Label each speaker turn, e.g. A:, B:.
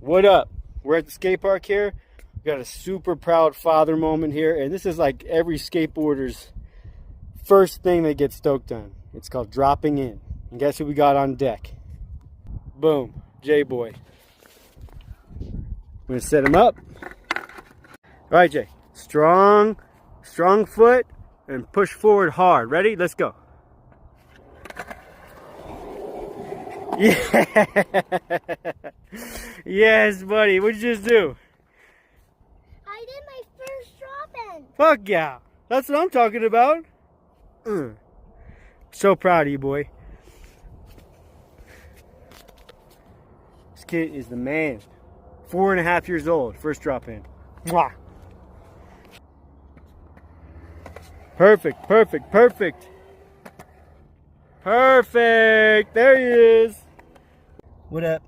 A: What up? We're at the skate park here. We got a super proud father moment here, and this is like every skateboarder's first thing they get stoked on. It's called dropping in. And guess who we got on deck? Boom, J-Boy. I'm gonna set him up. All right, Jay. Strong foot, and push forward hard. Ready? Let's go. Yeah. Yes, buddy. What'd you just do?
B: I did my first drop-in.
A: Fuck yeah. That's what I'm talking about. So proud of you, boy. This kid is the man. 4.5 years old. First drop in. Mwah. Perfect, perfect, perfect. Perfect. There he is. What up?